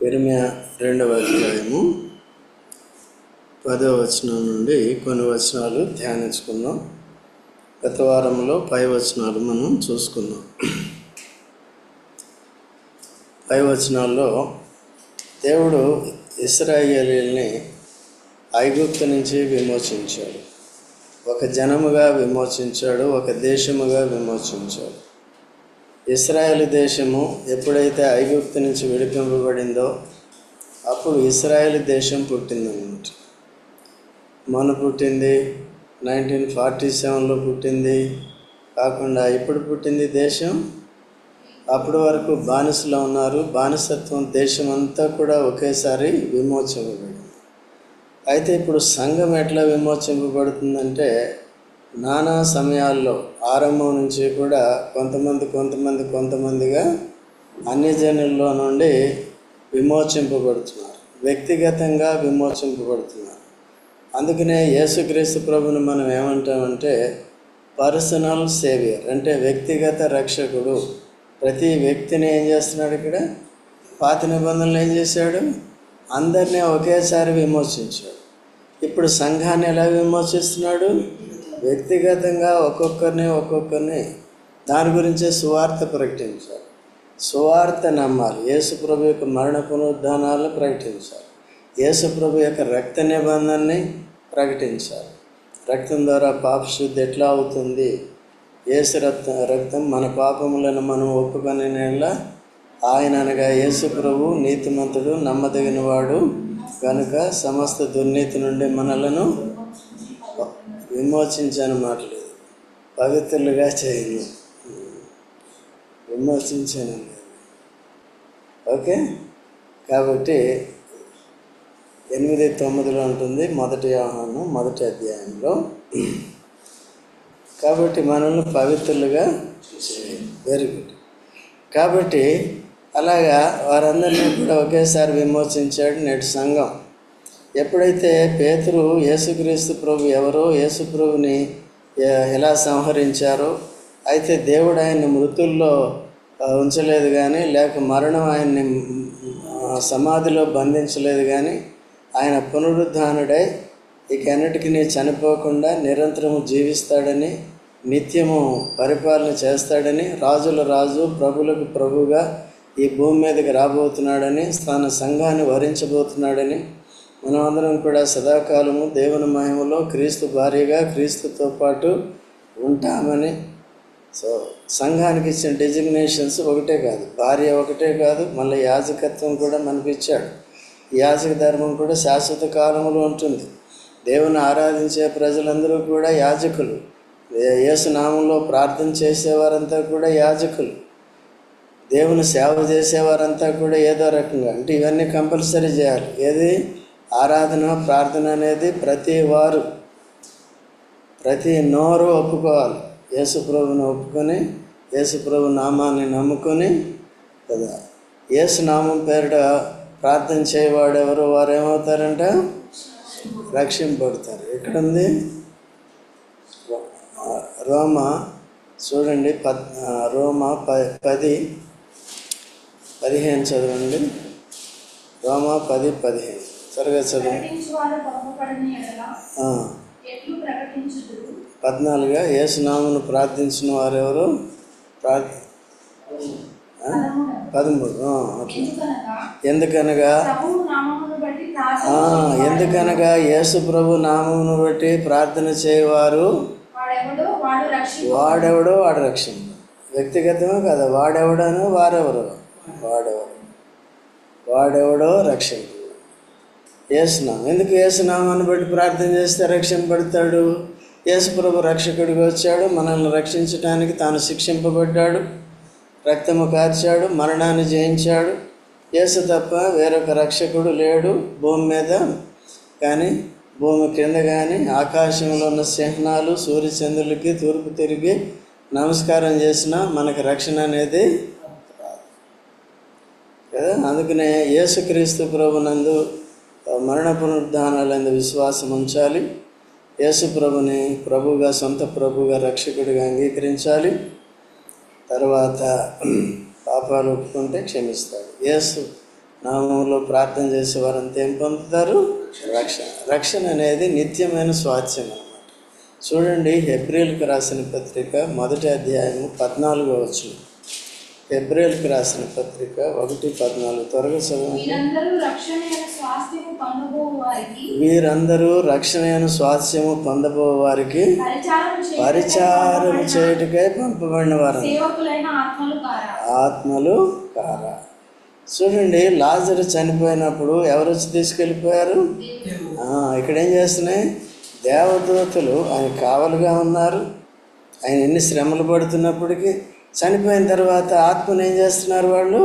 ఇర్మీయా 2వ అధ్యాయము 10వ వచనం నుండి కొన్ని వచనాలు ధ్యానించుకున్నాం. గత వారంలో పై వచనాలు మనం చూసుకున్నాం. పై వచనాల్లో దేవుడు ఇశ్రాయేలీయుల్ని ఐగుప్తు నుంచి విమోచించాడు. ఒక జనముగా విమోచించాడు, ఒక దేశముగా విమోచించాడు. ఇశ్రాయేలు దేశము ఎప్పుడైతే ఐగుప్తు నుంచి విడిపింపబడిందో అప్పుడు ఇశ్రాయేలు దేశం పుట్టిందన్నమాట. మొన్న పుట్టింది, 1947లో పుట్టింది కాకుండా ఇప్పుడు పుట్టింది దేశం. అప్పటి వరకు బానిసలో ఉన్నారు. బానిసత్వం దేశం అంతా కూడా ఒకేసారి విమోచింపబడింది. అయితే ఇప్పుడు సంఘం ఎట్లా విమోచింపబడుతుందంటే నానా సమయాల్లో ఆరంభం నుంచి కూడా కొంతమందిగా అన్ని జనుల్లో నుండి విమోచింపబడుతున్నారు, వ్యక్తిగతంగా విమోచింపబడుతున్నారు. అందుకనే యేసుక్రీస్తు ప్రభుని మనం ఏమంటామంటే పర్సనల్ సేవియర్, అంటే వ్యక్తిగత రక్షకుడు. ప్రతి వ్యక్తిని ఏం చేస్తున్నాడు? ఇక్కడ పాత నిబంధనలు ఏం చేశాడు? అందరినీ ఒకేసారి విమోచించాడు. ఇప్పుడు సంఘాన్ని ఎలా విమోచిస్తున్నాడు? వ్యక్తిగతంగా ఒక్కొక్కరిని దాని గురించే సువార్త ప్రకటించాలి. సువార్త నమ్మాలి. యేసు ప్రభు యొక్క మరణ పునరుద్ధానాలను ప్రకటించాలి. యేసు ప్రభు యొక్క రక్త నిబంధనని ప్రకటించాలి. రక్తం ద్వారా పాపశుద్ధి ఎట్లా అవుతుంది? యేసు రక్తం మన పాపములను మనం ఒప్పుకొనేలా ఆయన అనగా యేసు ప్రభు నీతిమంతుడు, నమ్మదగినవాడు కనుక సమస్త దుర్నీతి నుండి మనలను విమోచించని మాటలేదు, పవిత్రులుగా చేయను, విమోచించను. ఓకే, కాబట్టి 8:9 ఉంటుంది మొదటి యోహాను 1వ అధ్యాయంలో. కాబట్టి మనల్ని పవిత్రులుగా చేయాలి. Very good. కాబట్టి అలాగా వారందరినీ కూడా ఒకేసారి విమోచించాడు. నేటి సంఘం ఎప్పుడైతే పేతురు యేసుక్రీస్తు ప్రభు ఎవరో, యేసు ప్రభుని ఎలా సంహరించారో, అయితే దేవుడు ఆయన్ని మృతుల్లో ఉంచలేదు కానీ, లేక మరణం ఆయన్ని సమాధిలో బంధించలేదు కానీ, ఆయన పునరుద్ధానుడై ఇక ఎన్నటికీ చనిపోకుండా నిరంతరము జీవిస్తాడని, నిత్యము పరిపాలన చేస్తాడని, రాజుల రాజు ప్రభులకు ప్రభుగా ఈ భూమి మీదకి రాబోతున్నాడని, తన సంఘాన్ని వరించబోతున్నాడని, మనమందరం కూడా సదాకాలము దేవుని మహిమలో క్రీస్తు భార్యగా క్రీస్తుతో పాటు ఉంటామని. సో సంఘానికి ఇచ్చిన డెజిగ్నేషన్స్ ఒకటే కాదు, భార్య ఒకటే కాదు, మళ్ళీ యాజకత్వం కూడా మనకి ఇచ్చాడు. యాజక ధర్మం కూడా శాశ్వత కాలంలో ఉంటుంది. దేవుని ఆరాధించే ప్రజలందరూ కూడా యాజకులు. యేసు నామంలో ప్రార్థన చేసేవారంతా కూడా యాజకులు. దేవుని సేవ చేసేవారంతా కూడా ఏదో రకంగా, అంటే ఇవన్నీ కంపల్సరీ చేయాలి. ఏది? ఆరాధన, ప్రార్థన అనేది ప్రతి నోరు ఒప్పుకోవాలి. యేసు ప్రభుని ఒప్పుకొని, యేసు ప్రభు నామాన్ని నమ్ముకొని కదా, యేసు నామం పేరిట ప్రార్థన చేయవాడెవరు వారు ఏమవుతారంట? రక్షింపబడతారు. ఎక్కడుంది? రోమా చూడండి, రోమా 10:15 చదవండి. రోమా 10:15 త్వరగా చదవండి. 14 యేసునామమును ప్రార్థించిన వారెవరు? 13 ఎందుకనగా యేసు ప్రభు నామమును బట్టి ప్రార్థన చేయవారు వాడెవడో వాడు రక్షణ. వ్యక్తిగతమే కదా, వాడెవడను వారెవరు? వాడెవడో రక్షణ. యేసునామం. ఎందుకు యేసునామాన్ని బట్టి ప్రార్థన చేస్తే రక్షింపబడతాడు? యేసు ప్రభు రక్షకుడిగా వచ్చాడు, మనల్ని రక్షించడానికి తాను శిక్షింపబడ్డాడు, రక్తము కార్చాడు, మరణాన్ని జయించాడు. యేసు తప్ప వేరొక రక్షకుడు లేడు భూమి మీద కానీ, భూమి కింద కానీ. ఆకాశంలో ఉన్న సింహాలు సూర్యచంద్రులకి తూర్పు తిరిగి నమస్కారం చేసినా మనకు రక్షణ అనేది రాదు కదా. అందుకనే యేసుక్రీస్తు ప్రభునందు మరణ పునరుద్ధానాలందు విశ్వాసం ఉంచాలి. యేసు ప్రభుని ప్రభుగా, సొంత ప్రభుగా, రక్షకుడిగా అంగీకరించాలి. తర్వాత పాపాలు ఒప్పుకుంటే క్షమిస్తాడు. యేసు నామములో ప్రార్థన చేసేవారంతా ఏం పొందుతారు? రక్షణ. రక్షణ అనేది నిత్యమైన స్వాస్థ్యం అన్నమాట. చూడండి, హెబ్రీయులకు రాసిన పత్రిక 1వ అధ్యాయము 14వ వచనం. హెబ్రీయులకు రాసిన పత్రిక 1:14 త్వరగా చదవండి. వీరందరూ రక్షణయైన స్వాస్థ్యము పొందబో వారికి పరిచారం చేయుటకై పంపబడిన వారు ఆత్మలు కారా. చూడండి, లాజరు చనిపోయినప్పుడు ఎవరు వచ్చి తీసుకెళ్ళిపోయారు? ఇక్కడ ఏం చేస్తున్నాయి? దేవదూతలు ఆయన కావలుగా ఉన్నారు. ఆయన ఎన్ని శ్రమలు పడుతున్నప్పటికీ చనిపోయిన తర్వాత ఆత్మను ఏం చేస్తున్నారు? వాళ్ళు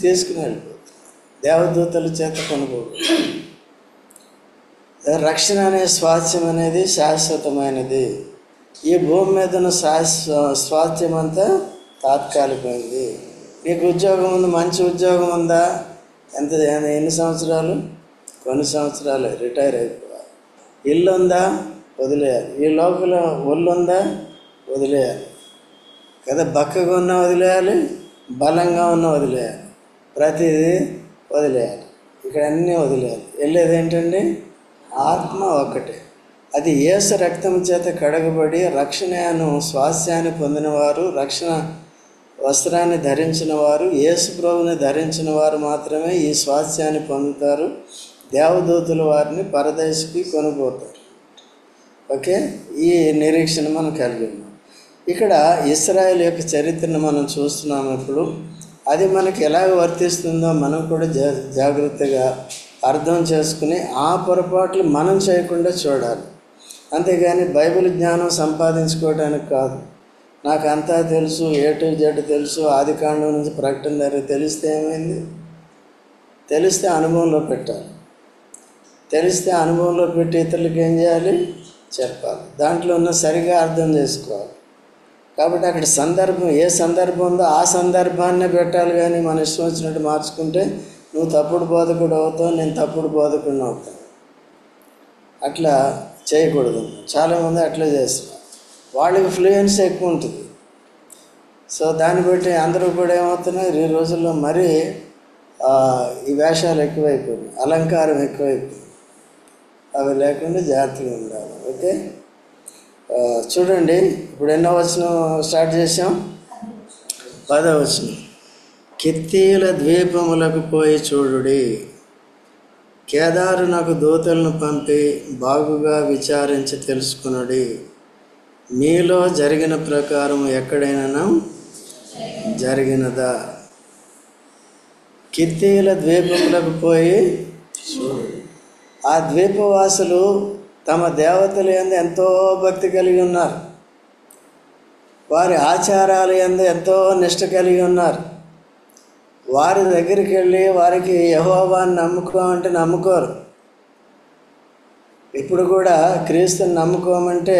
తీసుకుని వెళ్ళిపోతున్నారు. దేవదూతల చేత కొనుగోలు. రక్షణ అనే స్వాస్థ్యం అనేది శాశ్వతమైనది. ఈ భూమి మీద ఉన్న స్వాస్థ్యం అంతా తాత్కాలికమైంది. నీకు ఉద్యోగం ఉంది, మంచి ఉద్యోగం ఉందా? ఎన్ని సంవత్సరాలు? కొన్ని సంవత్సరాలు, రిటైర్ అయిపోవాలి. ఇల్లు ఉందా? వదిలేయాలి. ఈ లోపల ఒళ్ళు ఉందా? వదిలేయాలి కదా. బక్కగా ఉన్న వదిలేయాలి, బలంగా ఉన్న వదిలేయాలి, ప్రతిదీ వదిలేయాలి. ఇక్కడ అన్నీ వదిలేయాలి. వెళ్ళేది ఏంటండి? ఆత్మ ఒక్కటే. అది యేసు రక్తం చేత కడగబడి రక్షణను స్వాస్థ్యాన్ని పొందినవారు, రక్షణ వస్త్రాన్ని ధరించిన వారు, యేసు ప్రభువుని ధరించిన వారు మాత్రమే ఈ స్వాస్థ్యాన్ని పొందుతారు. దేవదూతలు వారిని పరదేశికి కొనుగోతారు. ఓకే, ఈ నిరీక్షణ మనం కలిగి ఉన్నాం. ఇక్కడ ఇశ్రాయేలు యొక్క చరిత్రను మనం చూస్తున్నాం. ఇప్పుడు అది మనకి ఎలాగ వర్తిస్తుందో మనం కూడా జాగ్రత్తగా అర్థం చేసుకుని ఆ పొరపాట్లు మనం చేయకుండా చూడాలి. అంతేగాని బైబిల్ జ్ఞానం సంపాదించుకోవడానికి కాదు. నాకు అంతా తెలుసు, A to Z తెలుసు, ఆదికాండం నుంచి ప్రకటన దగ్గర తెలిస్తే ఏమైంది? తెలిస్తే అనుభవంలో పెట్టాలి. తెలిస్తే అనుభవంలో పెట్టి ఇతరులకు ఏం చేయాలి? చెప్పాలి. దాంట్లో ఉన్న సరిగా అర్థం చేసుకోవాలి. కాబట్టి అక్కడ సందర్భం, ఏ సందర్భం ఉందో ఆ సందర్భాన్నే పెట్టాలి. కానీ మన ఇష్టం వచ్చినట్టు మార్చుకుంటే నువ్వు తప్పుడు బోధకుడు అవుతావు, నేను తప్పుడు బోధకుడిని అవుతాను. అట్లా చేయకూడదు. చాలామంది అట్లా చేస్తున్నారు. వాళ్ళకి ఫ్లూయెన్సీ ఎక్కువ ఉంటుంది. సో దాన్ని బట్టి అందరూ కూడా ఏమవుతున్నారు, ఈ రోజుల్లో మరీ ఈ వేషాలు ఎక్కువైపోయినాయి, అలంకారం ఎక్కువైపోయింది. అవి లేకుండా జాగ్రత్తగా ఉండాలి. ఓకే, చూడండి, ఇప్పుడు ఎన్నో వచనం స్టార్ట్ చేసాం? 10వ వచనం. కిత్తీల ద్వీపములకు పోయి చూడుడి, కేదారు నాకు దూతలను పంపి బాగుగా విచారించి తెలుసుకునుడి, మీలో జరిగిన ప్రకారం ఎక్కడైనా జరిగినదా. కిత్తీల ద్వీపములకు పోయి చూడుడి. ఆ ద్వీపవాసులు తమ దేవతల యందు ఎంతో భక్తి కలిగి ఉన్నారు. వారి ఆచారాల యందు ఎంతో నిష్ట కలిగి ఉన్నారు. వారి దగ్గరికి వెళ్ళి వారికి యెహోవాని నమ్ముకోమంటే నమ్ముకోరు. ఇప్పుడు కూడా క్రీస్తుని నమ్ముకోమంటే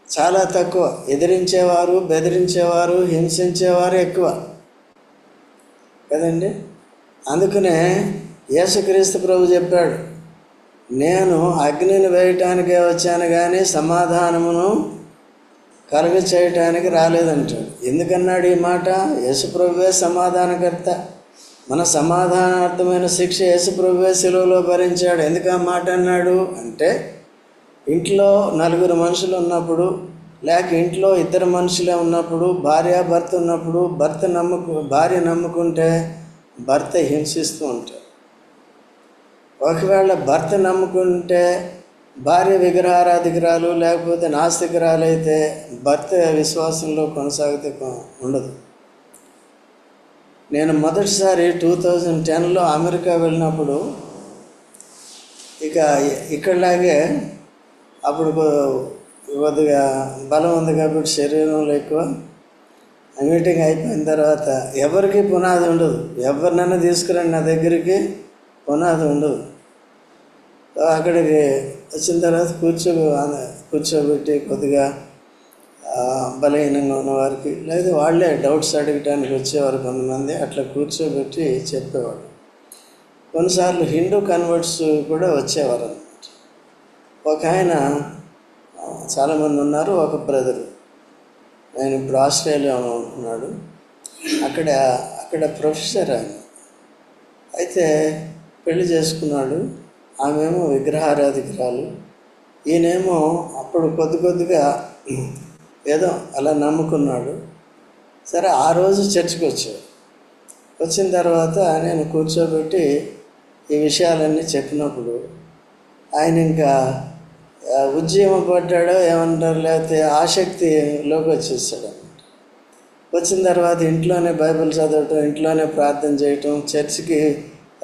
చాలా తక్కువ. ఎదిరించేవారు, బెదిరించేవారు, హింసించేవారు ఎక్కువ కదండి. అందుకనే యేసుక్రీస్తు ప్రభు చెప్పాడు, నేను అగ్నిని వేయటానికే వచ్చాను కానీ సమాధానమును కలుగ చేయటానికి రాలేదంటాడు. ఎందుకన్నాడు ఈ మాట? యేసుప్రభువే సమాధానకర్త. మన సమాధానార్థమైన శిక్ష యేసుప్రభువే శిలువలో భరించాడు. ఎందుకు ఆ మాట అన్నాడు అంటే, ఇంట్లో 4 మనుషులు ఉన్నప్పుడు, లేక ఇంట్లో 2 మనుషులే ఉన్నప్పుడు, భార్యాభర్త ఉన్నప్పుడు భార్య నమ్ముకుంటే భర్త హింసిస్తూ ఉంటాడు. ఒకవేళ భర్త నమ్ముకుంటే భార్య విగ్రహారాధికురాలు లేకపోతే నాస్తికురాలు అయితే భర్త విశ్వాసంలో కొనసాగితే ఉండదు. నేను మొదటిసారి 2010లో అమెరికా వెళ్ళినప్పుడు ఇక్కడలాగే అప్పుడు కొద్దిగా బలం ఉంది కాబట్టి శరీరంలో ఎక్కువ. మీటింగ్ అయిపోయిన తర్వాత ఎవరికి పునాది ఉండదు. ఎవరినైనా తీసుకురండి నా దగ్గరికి, పునాది ఉండదు. అక్కడికి వచ్చిన తర్వాత కూర్చోబెట్టి కొద్దిగా బలహీనంగా ఉన్నవారికి, లేదా వాళ్ళే డౌట్స్ అడగటానికి వచ్చేవారు కొంతమంది, అట్లా కూర్చోబెట్టి చెప్పేవాడు. కొన్నిసార్లు హిందూ కన్వర్ట్స్ కూడా వచ్చేవారు అన్నమాట. ఒక ఆయన, చాలామంది ఉన్నారు, ఒక బ్రదరు, ఆయన ఇప్పుడు ఆస్ట్రేలియాలో ఉంటున్నాడు. అక్కడ ప్రొఫెసర్ ఆయన. అయితే పెళ్లి చేసుకున్నాడు. ఆమెమో విగ్రహారాధికురాలు, ఈయనేమో అప్పుడు కొద్దిగా ఏదో అలా నమ్ముకున్నాడు. సరే, ఆ రోజు చర్చికి వచ్చాడు. వచ్చిన తర్వాత నేను కూర్చోబెట్టి ఈ విషయాలన్నీ చెప్పినప్పుడు ఆయన ఇంకా ఉజ్జీవపడ్డాడో ఏమంటారు, లేకపోతే ఆసక్తిలోకి వచ్చేసాడు. వచ్చిన తర్వాత ఇంట్లోనే బైబిల్ చదవటం, ఇంట్లోనే ప్రార్థన చేయటం, చర్చికి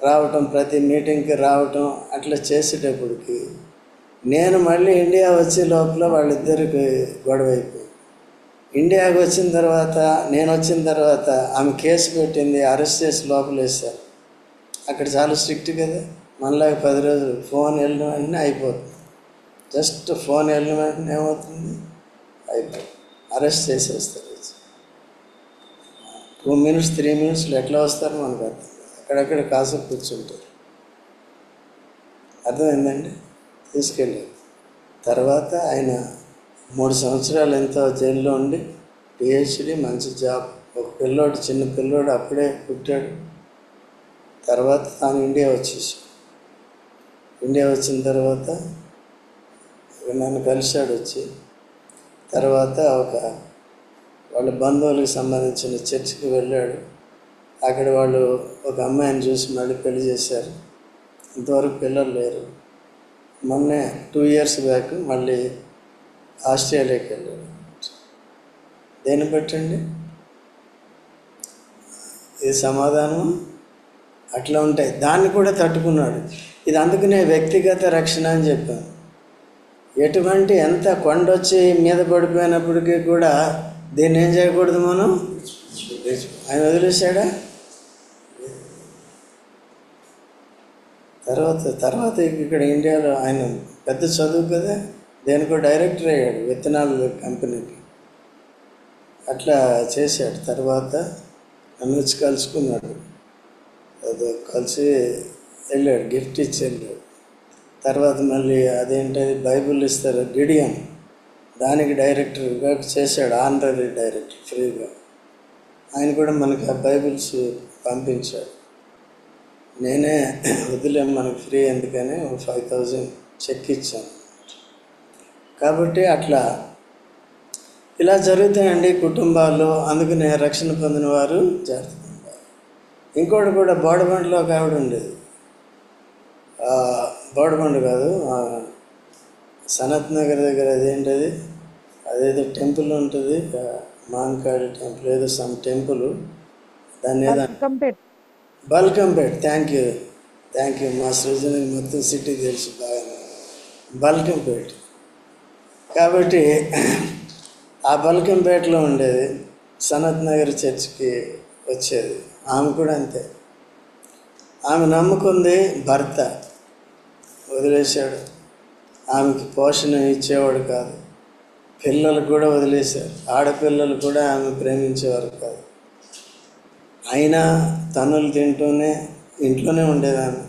రావటం, ప్రతి మీటింగ్కి రావటం, అట్లా చేసేటప్పటికి నేను మళ్ళీ ఇండియా వచ్చే లోపల వాళ్ళిద్దరికి గొడవ అయిపోయింది. ఇండియాకి వచ్చిన తర్వాత, నేను వచ్చిన తర్వాత ఆమె కేసు పెట్టింది, అరెస్ట్ చేసి లోపల వేశారు. అక్కడ చాలా స్ట్రిక్ట్ కదా, మనలాగా 10 రోజులు ఫోన్ వెళ్ళిన వెంటనే అయిపోతుంది. జస్ట్ ఫోన్ వెళ్ళిన వెంటనే ఏమవుతుంది, అయిపోతుంది, అరెస్ట్ చేసేస్తారు. 2 minutes 3 minutesలో ఎట్లా వస్తారో మనకు అర్థం. అక్కడక్కడ కాసు కూర్చుంటారు. అర్థమైందండి. తీసుకెళ్ళారు. తర్వాత ఆయన 3 సంవత్సరాలు ఎంతో జైల్లో ఉండి PhD, మంచి జాబ్. ఒక పిల్లోడు, చిన్న పిల్లోడు అప్పుడే పుట్టాడు. తర్వాత తాను ఇండియా వచ్చేసాడు. ఇండియా వచ్చిన తర్వాత నన్ను కలిశాడు. వచ్చి తర్వాత వాళ్ళ బంధువులకు సంబంధించిన చర్చికి వెళ్ళాడు. అక్కడ వాళ్ళు ఒక అమ్మాయిని చూసి మళ్ళీ పెళ్లి చేశారు. ఇంతవరకు పిల్లలు లేరు. మొన్నే 2 years బ్యాక్ మళ్ళీ ఆస్ట్రేలియాకి వెళ్ళాడు. దేన్ని పెట్టండి ఇది సమాధానం. అట్లా ఉంటాయి. దాన్ని కూడా తట్టుకున్నాడు. ఇది అందుకనే వ్యక్తిగత రక్షణ అని చెప్పాను. ఎటువంటి ఎంత కొండొచ్చి మీద పడిపోయినప్పటికీ కూడా దీన్ని ఏం చేయకూడదు మనం. ఆయన వదిలేశాడా? తర్వాత ఇక్కడ ఇండియాలో ఆయన పెద్ద చదువు కదా, దేనికో డైరెక్టర్ అయ్యాడు, విత్తనాల కంపెనీకి. అట్లా చేశాడు. తర్వాత నన్ను వచ్చి కలుసుకున్నాడు. అదో కలిసి వెళ్ళాడు, గిఫ్ట్ ఇచ్చి వెళ్ళాడు. తర్వాత మళ్ళీ అదేంటది బైబిల్ ఇస్తారు, గిడియన్, దానికి డైరెక్టర్గా చేశాడు, ఆనరీ డైరెక్టర్ ఫ్రీగా. ఆయన కూడా మనకి ఆ బైబిల్స్ పంపించాడు. నేనే వదిలేం మనకి ఫ్రీ ఎందుకని 5,000 చెక్ ఇచ్చాను. కాబట్టి అట్లా ఇలా జరుగుతాయండి కుటుంబాల్లో. అందుకనే రక్షణ పొందిన వారు జాగ్రత్తగా ఉండాలి. ఇంకోటి కూడా, బోడబండలో ఒక ఆవిడ ఉండేది. బోడబండ కాదు, సనత్ నగర్ దగ్గర అదేంటది, అదేదో టెంపుల్ ఉంటుంది, మాంకాళి టెంపుల్, ఏదో సమ్ టెంపుల్, దాన్ని ఏదో బల్కంపేట్. థ్యాంక్ యూ మా సృజనకి మొత్తం సిటీ తెలుసు బాగా. బల్కంపేట్. కాబట్టి ఆ బల్కంపేటలో ఉండేది. సనత్ నగర్ చర్చ్కి వచ్చేది. ఆమె కూడా అంతే. ఆమె నమ్ముకుంది భర్త, వదిలేశాడు. ఆమెకి పోషణ ఇచ్చేవాడు కాదు. పిల్లలు కూడా వదిలేశారు. ఆడపిల్లలు కూడా ఆమె ప్రేమించేవారు కాదు. అయినా తనులు తింటూనే ఇంట్లోనే ఉండేదాన్ని.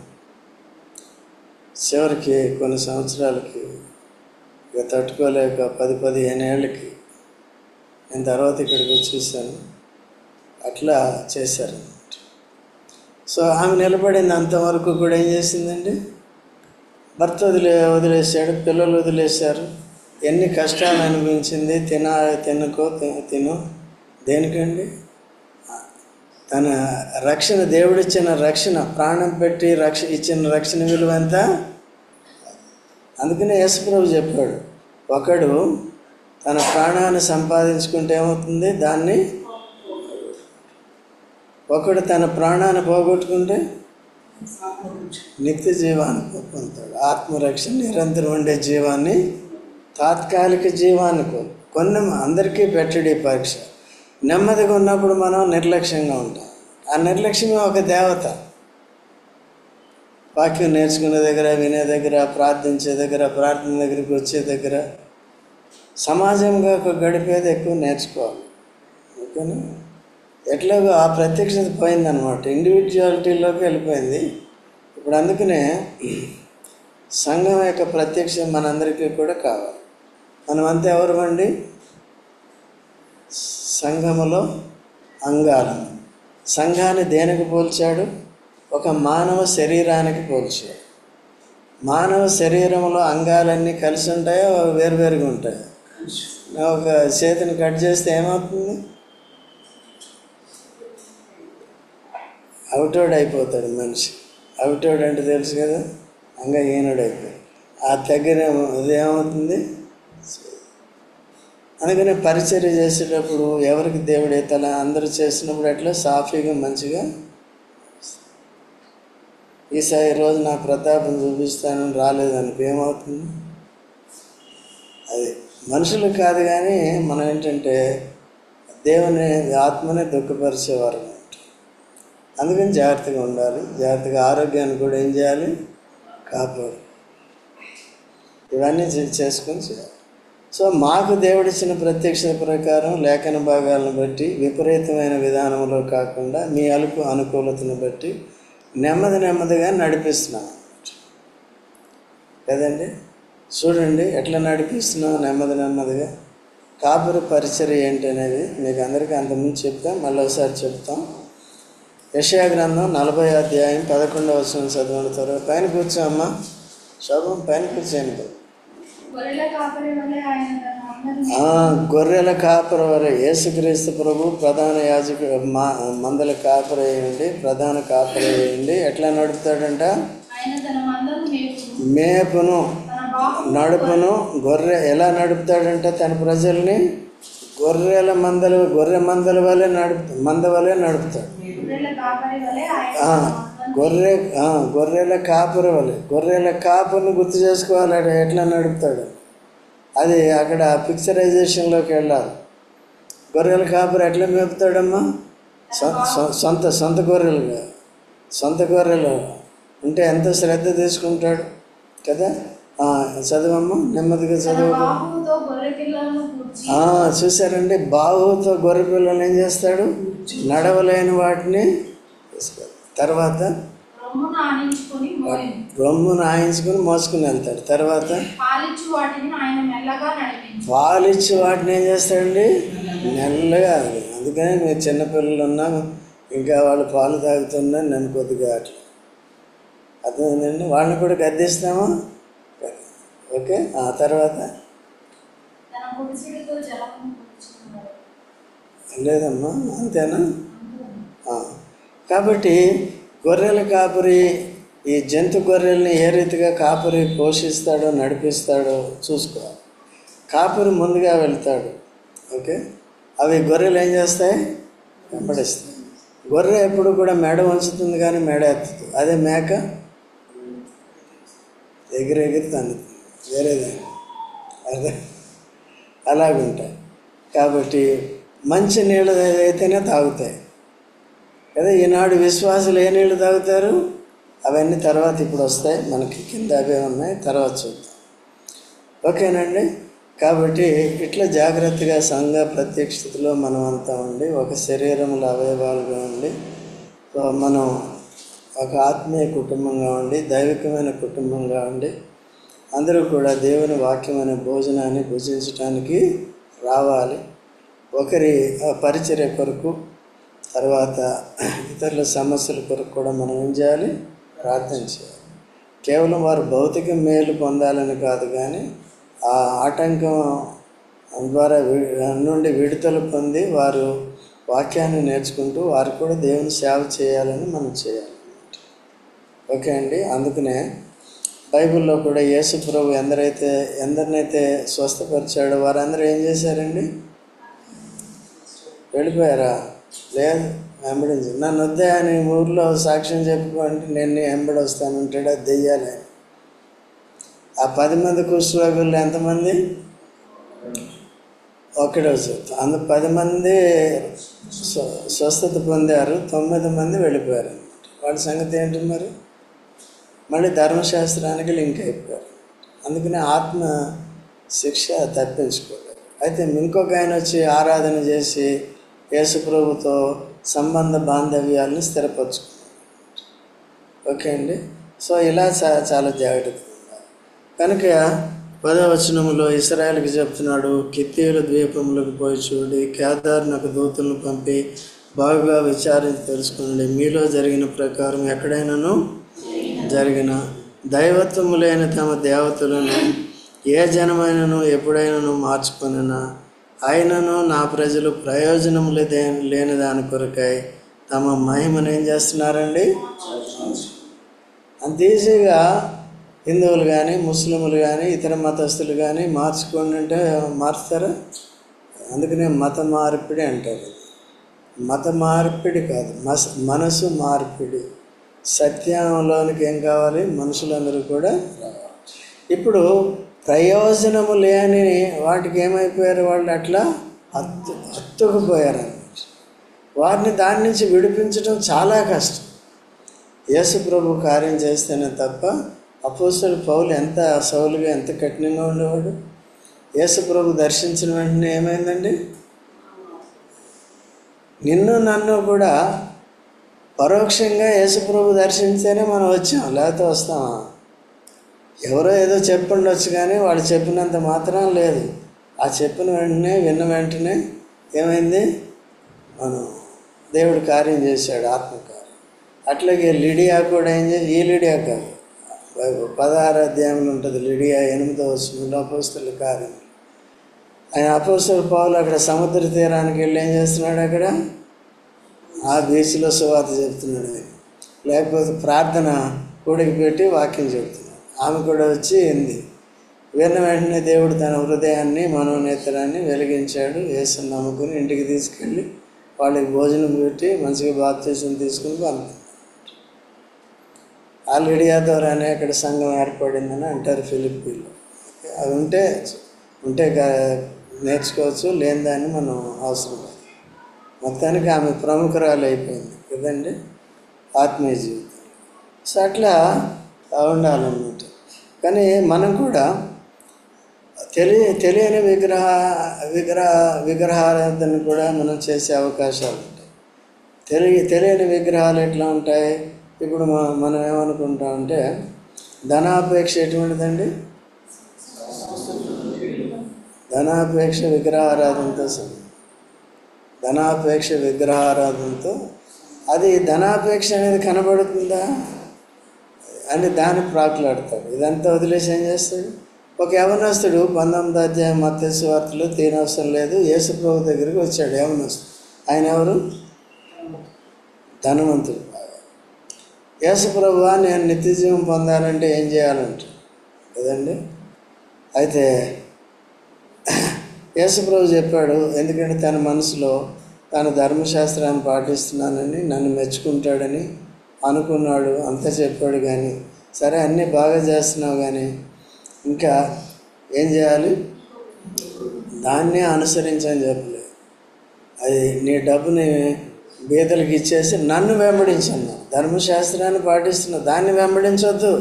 చివరికి కొన్ని సంవత్సరాలకి ఇక తట్టుకోలేక 10-15 ఏళ్ళకి నేను తర్వాత ఇక్కడికి వచ్చేసాను. అట్లా చేశారు. సో ఆమె నిలబడింది. అంతవరకు కూడా ఏం చేసిందండి, భర్త వదిలేశాడు, పిల్లలు వదిలేశారు, ఎన్ని కష్టాలు అనిపించింది. తిను దేనికండి? తన రక్షణ, దేవుడిచ్చిన రక్షణ, ప్రాణం పెట్టి ఇచ్చిన రక్షణ విలువ ఎంత. అందుకనే యేసుప్రభు చెప్పాడు, ఒకడు తన ప్రాణాన్ని సంపాదించుకుంటే ఏమవుతుంది, దాన్ని ఒకడు తన ప్రాణాన్ని పోగొట్టుకుంటే నిత్య జీవాన్ని పొందుతాడు. ఆత్మరక్షణ, నిరంతరం ఉండే జీవాన్ని, తాత్కాలిక జీవాన్ని కొన్ని అందరికీ పెట్టడి పరీక్ష. నెమ్మదిగా ఉన్నప్పుడు మనం నిర్లక్ష్యంగా ఉంటాం. ఆ నిర్లక్ష్యమే ఒక దేవత. వాక్యం నేర్చుకునే దగ్గర, వినే దగ్గర, ప్రార్థించే దగ్గర, ప్రార్థన దగ్గరికి వచ్చే దగ్గర, సమాజంగా గడిపేది ఎక్కువ నేర్చుకోవాలి. ఓకేనా? ఎట్లాగో ఆ ప్రత్యక్షత పోయిందనమాట, ఇండివిజువాలిటీలోకి వెళ్ళిపోయింది. ఇప్పుడు అందుకనే సంఘం యొక్క ప్రత్యక్షం మనందరికీ కూడా కావాలి. మనమంతా ఎవరమండి? సంఘములో అంగాలు. సంఘాన్ని దేనికి పోల్చాడు? ఒక మానవ శరీరానికి పోల్చాడు. మానవ శరీరంలో అంగాలన్నీ కలిసి ఉంటాయో వేరువేరుగా ఉంటాయి. ఒక చేతిని కట్ చేస్తే ఏమవుతుంది? అవుటోడ్ అయిపోతాడు మనిషి. అవుటోడ్ అంటే తెలుసు కదా, అంగహీనుడు అయిపోయాడు. ఆ తగ్గిన అదేమవుతుంది? అందుకని పరిచర్య చేసేటప్పుడు ఎవరికి దేవుడే తల అందరూ చేసినప్పుడు ఎట్లా సాఫీగా మంచిగా ఈసారి రోజు నా ప్రతాపం చూపిస్తానని రాలేదనుకో ఏమవుతుంది? అది మనుషులు కాదు, కానీ మనం ఏంటంటే దేవుని ఆత్మనే దుఃఖపరిచేవారు. అందుకని జాగ్రత్తగా ఉండాలి. జాగ్రత్తగా ఆరోగ్యాన్ని కూడా ఏం చేయాలి? కాపాడు. ఇవన్నీ చేసుకొని చేయాలి. సో మాకు దేవుడిచ్చిన ప్రత్యక్షత ప్రకారం లేఖన భాగాలను బట్టి విపరీతమైన విధానంలో కాకుండా మీ అనుకూలతను బట్టి నెమ్మదిగా నడిపిస్తున్నాం కదండి. చూడండి ఎట్లా నడిపిస్తున్నాం నెమ్మదిగా. కాపురి పరిచర్య ఏంటి అనేది మీకు అందరికీ అంతకుముందు చెప్తాం, మళ్ళీ ఒకసారి చెప్తాం. యెషయా గ్రంథం 40వ అధ్యాయం 11వ వచనం చదవండి. త్వరగా పైన కూర్చోమ్మా, శోభం పైన కూర్చోండి. గొర్రెల కాపరి వలె యేసుక్రీస్తు ప్రభు ప్రధాన యాజకుడు మందల కాపరి అయ్యండి, ప్రధాన కాపరి అయ్యండి. ఎట్లా నడుపుతాడంట? మేపును నడుపును. గొర్రె ఎలా నడుపుతాడంట? తన ప్రజల్ని గొర్రె మందల వలె మంద వలె నడుపుతాడు. గొర్రెల కాపరి వలె. గొర్రెల కాపుని గుర్తు చేసుకోవాలి ఎట్లా నడుపుతాడు. అది అక్కడ పిక్చరైజేషన్లోకి వెళ్ళాలి. గొర్రెల కాపరి ఎట్లా మేపుతాడమ్మా? సొంత గొర్రెలు ఉంటే ఎంత శ్రద్ధ తీసుకుంటాడు కదా. చదవమ్మా, నెమ్మదిగా చదువు. చూసారండి, బాహుతో గొర్రె పిల్లలు ఏం చేస్తాడు? నడవలేని వాటిని తర్వాత రొమ్మును ఆయించుకొని మోసుకుని వెళ్తాడు. తర్వాత పాలిచ్చి వాటిని ఏం చేస్తాడండి? మెల్లగా. అందుకని మీరు చిన్నపిల్లలు ఉన్నా ఇంకా వాళ్ళు పాలు తాగుతున్నా నన్ను కొద్దిగా అట్లా అర్థమైందండి. వాళ్ళని కూడా గద్దిస్తామా? ఓకే. ఆ తర్వాత లేదమ్మా, అంతేనా? కాబట్టి గొర్రెల కాపరి ఈ జంతు గొర్రెల్ని ఏ రీతిగా కాపరి పోషిస్తాడో నడిపిస్తాడో చూసుకోవాలి. కాపరి ముందుగా వెళ్తాడు. ఓకే. అవి గొర్రెలు ఏం చేస్తాయి? వెంబడిస్తాయి. గొర్రె ఎప్పుడు కూడా మెడ వంచుతుంది కానీ మెడ ఎత్తుతుంది. అదే మేక ఎగిరి తన్నుతుంది వేరేదాన్ని. అదే అలాగుంటాయి. కాబట్టి మంచి నీళ్ళు అయితేనే తాగుతాయి కదా. ఈనాడు విశ్వాసులు ఏ నీళ్ళు తాగుతారు? అవన్నీ తర్వాత ఇప్పుడు వస్తాయి, మనకి కింద అవే ఉన్నాయి, తర్వాత చూద్దాం. ఓకేనండి. కాబట్టి ఇట్లా జాగ్రత్తగా సంఘ ప్రత్యక్షతలో మనం అంతా ఉండి ఒక శరీరంలో అవయవాలుగా ఉండి మనం ఒక ఆత్మీయ కుటుంబంగా ఉండి దైవికమైన కుటుంబంగా ఉండి అందరూ కూడా దేవుని వాక్యమైన భోజనాన్ని భుజించడానికి రావాలి. ఒకరి పరిచర్య కొరకు, తర్వాత ఇతరుల సమస్యల కొరకు కూడా మనం ఏం చేయాలి? ప్రార్థన చేయాలి. కేవలం వారు భౌతిక మేలు పొందాలని కాదు, కానీ ఆ ఆటంకం ద్వారా నుండి విడుదల పొంది వారు వాక్యాన్ని నేర్చుకుంటూ వారు కూడా దేవుని సేవ చేయాలని మనం చేయాలి. ఓకే అండి. అందుకనే బైబిల్లో కూడా యేసు ప్రభు ఎందరినైతే స్వస్థపరిచాడో వారందరూ ఏం చేశారండి? వెళ్ళిపోయారా? లేదు, వెంబడించి నన్ను వద్దే అని ఊర్లో సాక్ష్యం చెప్పుకోండి, నేను వెంబడి వస్తానంటాడు. అది దెయ్యాలి. ఆ 10 మంది కుష్ఠరోగుల్లో ఎంతమంది? ఒకటే వచ్చారు. 10 మంది స్వస్థత పొందారు, 9 మంది వెళ్ళిపోయారు. వాడి సంగతి ఏంటి మరి? మళ్ళీ ధర్మశాస్త్రానికి లింక్ అయిపోయారు. అందుకని ఆత్మ శిక్ష తప్పించుకోలేదు. అయితే ఇంకొక ఆయన వచ్చి ఆరాధన చేసి యేసుప్రభుతో సంబంధ బాంధవ్యాలను స్థిరపరచుకున్నారు. ఓకే అండి. సో ఇలా చాలా జాగ్రత్తగా ఉండాలి. కనుక 10వ వచనంలో ఇశ్రాయేలుకి చెప్తున్నాడు, కిత్తీయుల ద్వీపములకు పోయి చూడి కేదారునకు దూతలను పంపి బాగా విచారించి తెలుసుకోండి. మీలో జరిగిన ప్రకారం ఎక్కడైనాను జరిగిన దైవత్వము లేని తమ దేవతలను ఏ జనమైనను ఎప్పుడైనాను మార్చుకొనినా అయినను నా ప్రజలు ప్రయోజనము లేని దాని కొరకై తమ మహిమను ఏం చేస్తున్నారండి? అంత ఈజీగా హిందువులు కానీ ముస్లింలు కానీ ఇతర మతస్థులు కానీ మార్చుకోండి అంటే మారుస్తారా? అందుకనే మత మార్పిడి అంటారు. మత మార్పిడి కాదు, మనసు మార్పిడి. సత్యంలోనికి ఏం కావాలి? మనుషులందరూ కూడా రావాలి. ఇప్పుడు ప్రయోజనము లేని వాటికి ఏమైపోయారు? వాళ్ళు అట్లా హత్తుకుపోయారు అన్నమాట. వారిని దాని నుంచి విడిపించడం చాలా కష్టం. యేసు ప్రభు కార్యం చేస్తేనే తప్ప. అపోస్తలుడు పౌలు ఎంత సౌలుగా ఎంత కఠినంగా ఉండేవాడు. యేసు ప్రభు దర్శించిన వెంటనే ఏమైందండి? నిన్ను నన్ను కూడా పరోక్షంగా యేసు ప్రభు దర్శించేనే మనం వచ్చాం, లేకపోతే వస్తామా? ఎవరో ఏదో చెప్పుండొచ్చు కానీ వాళ్ళు చెప్పినంత మాత్రం లేదు. ఆ చెప్పిన వెంటనే విన్న వెంటనే ఏమైంది? మనం దేవుడు కార్యం చేశాడు, ఆత్మకార్యం. అట్లాగే లిడియా కూడా ఏం చేసి, ఈ లిడియా కాదు, 16వ అధ్యాయంలో ఉంటుంది లిడియా 8వ వచనంలో అపోస్తలుల కార్యం. ఆయన అపోస్తలుడు పౌలు అక్కడ సముద్ర తీరానికి వెళ్ళి ఏం చేస్తున్నాడు? అక్కడ ఆ బీచ్లో సువార్త చెప్తున్నాడు. లేకపోతే ప్రార్థన కూడికి పెట్టి వాక్యం చెప్తున్నాడు. ఆమె కూడా వచ్చి ఏంది విన్న వెంటనే దేవుడు తన హృదయాన్ని మనోనేత్రాన్ని వెలిగించాడు. యేసుని నమ్ముకుని ఇంటికి తీసుకెళ్ళి వాళ్ళకి భోజనం పెట్టి మంచిగా బాప్తిసం తీసుకుని పంపాడు. ఆ లిడియా ద్వారానే అక్కడ సంఘం ఏర్పడిందని అంటారు ఫిలిప్పీలో. అవి ఉంటే నేర్చుకోవచ్చు, లేని దాన్ని మనం అవసరం లేదు. మొత్తానికి ఆమె ప్రముఖురాలు అయిపోయింది కదండి ఆత్మీయ జీవితం. సో అట్లా ఉండాలన్నమాట. కానీ మనం కూడా తెలియని విగ్రహారాధన కూడా మనం చేసే అవకాశాలు ఉంటాయి. తెలియని విగ్రహాలు ఎట్లా ఉంటాయి? ఇప్పుడు మనం ఏమనుకుంటామంటే ధనాపేక్ష ఎటువంటిదండి? ధనాపేక్ష విగ్రహారాధనతో అది ధనాపేక్ష అనేది కనబడుతుందా అని దాన్ని ప్రాకులాడతాడు. ఇదంతా వదిలేసి ఏం చేస్తాడు? ఒక యవనస్తుడు 19వ అధ్యాయం మత్తయి సువార్తలో తీనవసరం లేదు, యేసు ప్రభు దగ్గరికి వచ్చాడు యవనస్తుడు. ఆయన ఎవరు? ధనవంతుడు. యేసు ప్రభువా నేను నిత్య జీవం పొందాలంటే ఏం చేయాలంట కదండి. అయితే యేసు ప్రభు చెప్పాడు, ఎందుకంటే తన మనసులో తాను ధర్మశాస్త్రాన్ని పాటిస్తున్నానని నన్ను మెచ్చుకుంటాడని అనుకున్నాడు. అంతా చెప్పాడు. కానీ సరే అన్నీ బాగా చేస్తున్నావు, కానీ ఇంకా ఏం చేయాలి? దాన్నే అనుసరించని చెప్పలేదు. అది నీ డబ్బుని బీదలకు ఇచ్చేసి నన్ను వెంబడించన్నా. ధర్మశాస్త్రాన్ని పాటిస్తున్నా, దాన్ని వెంబడించొద్దు.